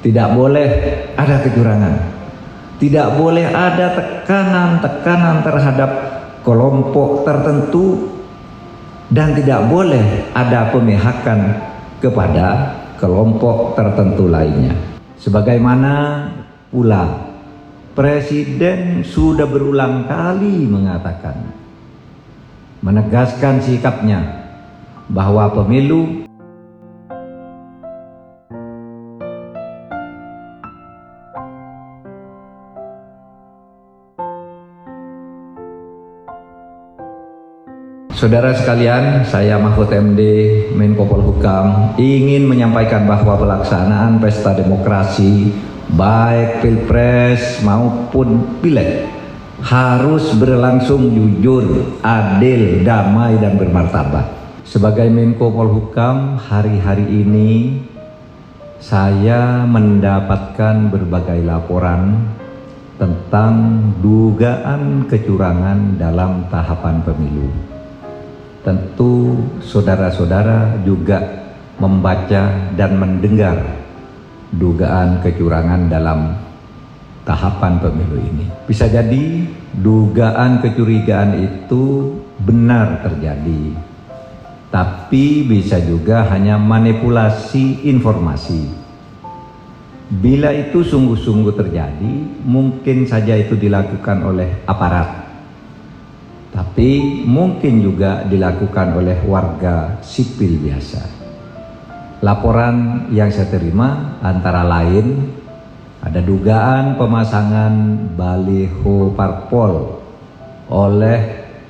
Tidak boleh ada kecurangan. Tidak boleh ada tekanan-tekanan terhadap kelompok tertentu, dan tidak boleh ada pemihakan kepada kelompok tertentu lainnya. Sebagaimana pula Presiden sudah berulang kali mengatakan, menegaskan sikapnya bahwa pemilu Saudara sekalian, saya Mahfud MD, Menko Polhukam, ingin menyampaikan bahwa pelaksanaan pesta demokrasi, baik Pilpres maupun Pileg, harus berlangsung jujur, adil, damai, dan bermartabat. Sebagai Menko Polhukam, hari-hari ini saya mendapatkan berbagai laporan tentang dugaan kecurangan dalam tahapan pemilu. Tentu saudara-saudara juga membaca dan mendengar dugaan kecurangan dalam tahapan pemilu ini. Bisa jadi dugaan kecurigaan itu benar terjadi, tapi bisa juga hanya manipulasi informasi. Bila itu sungguh-sungguh terjadi, mungkin saja itu dilakukan oleh aparat, tapi mungkin juga dilakukan oleh warga sipil biasa. Laporan yang saya terima antara lain ada dugaan pemasangan baliho parpol oleh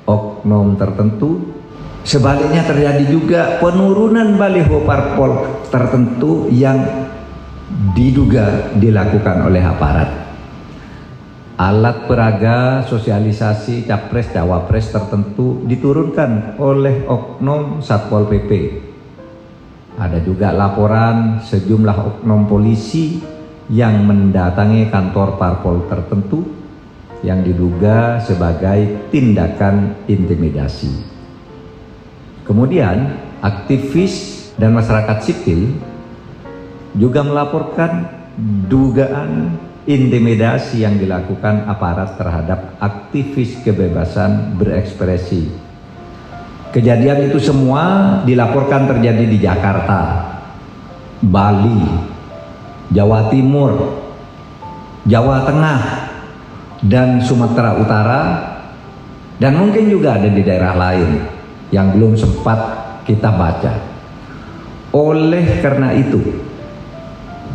oknum tertentu. Sebaliknya terjadi juga penurunan baliho parpol tertentu yang diduga dilakukan oleh aparat. Alat peraga sosialisasi capres cawapres tertentu diturunkan oleh oknum Satpol PP. Ada juga laporan sejumlah oknum polisi yang mendatangi kantor parpol tertentu yang diduga sebagai tindakan intimidasi. Kemudian aktivis dan masyarakat sipil juga melaporkan dugaan intimidasi yang dilakukan aparat terhadap aktivis kebebasan berekspresi. Kejadian itu semua dilaporkan terjadi di Jakarta, Bali, Jawa Timur, Jawa Tengah, dan Sumatera Utara, dan mungkin juga ada di daerah lain yang belum sempat kita baca. Oleh karena itu,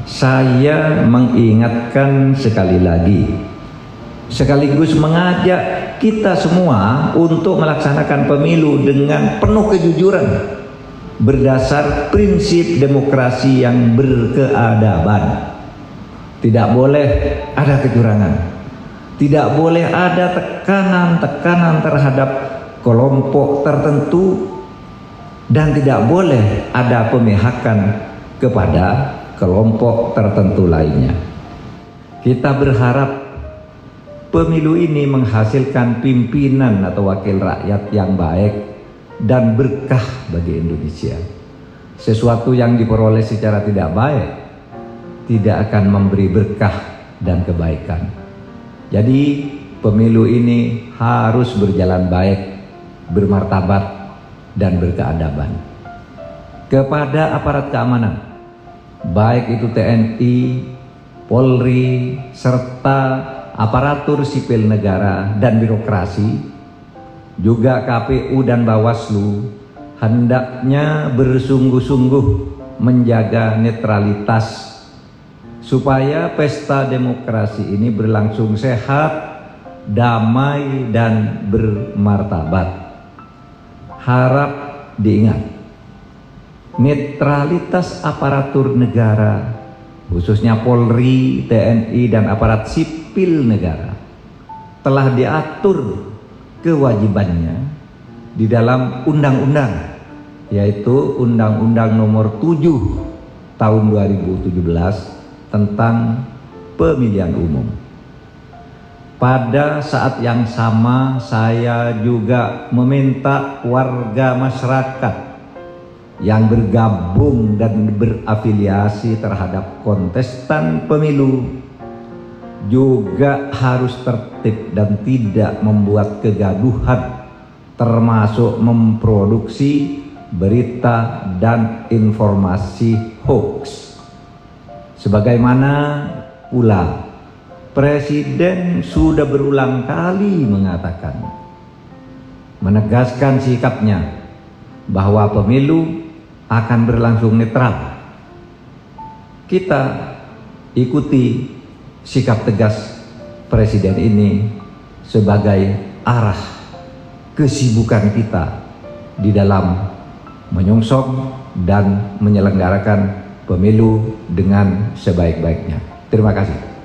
saya mengingatkan sekali lagi, sekaligus mengajak kita semua untuk melaksanakan pemilu dengan penuh kejujuran, berdasar prinsip demokrasi yang berkeadaban. Tidak boleh ada kecurangan, tidak boleh ada tekanan-tekanan terhadap kelompok tertentu, dan tidak boleh ada pemihakan kepada kelompok tertentu lainnya. Kita berharap pemilu ini menghasilkan pimpinan atau wakil rakyat yang baik dan berkah bagi Indonesia. Sesuatu yang diperoleh secara tidak baik tidak akan memberi berkah dan kebaikan. Jadi pemilu ini harus berjalan baik, bermartabat, dan berkeadaban. Kepada aparat keamanan, baik itu TNI, Polri, serta aparatur sipil negara dan birokrasi, juga KPU dan Bawaslu, hendaknya bersungguh-sungguh menjaga netralitas supaya pesta demokrasi ini berlangsung sehat, damai, dan bermartabat. Harap diingat, netralitas aparatur negara, khususnya Polri, TNI, dan aparat sipil negara, telah diatur kewajibannya di dalam undang-undang, yaitu Undang-Undang Nomor 7 Tahun 2017 tentang Pemilihan Umum. Pada saat yang sama, saya juga meminta warga masyarakat yang bergabung dan berafiliasi terhadap kontestan pemilu juga harus tertib dan tidak membuat kegaduhan, termasuk memproduksi berita dan informasi hoax. Sebagaimana pula Presiden sudah berulang kali mengatakan, menegaskan sikapnya bahwa pemilu akan berlangsung netral. Kita ikuti sikap tegas Presiden ini sebagai arah kesibukan kita di dalam menyongsong dan menyelenggarakan pemilu dengan sebaik-baiknya. Terima kasih.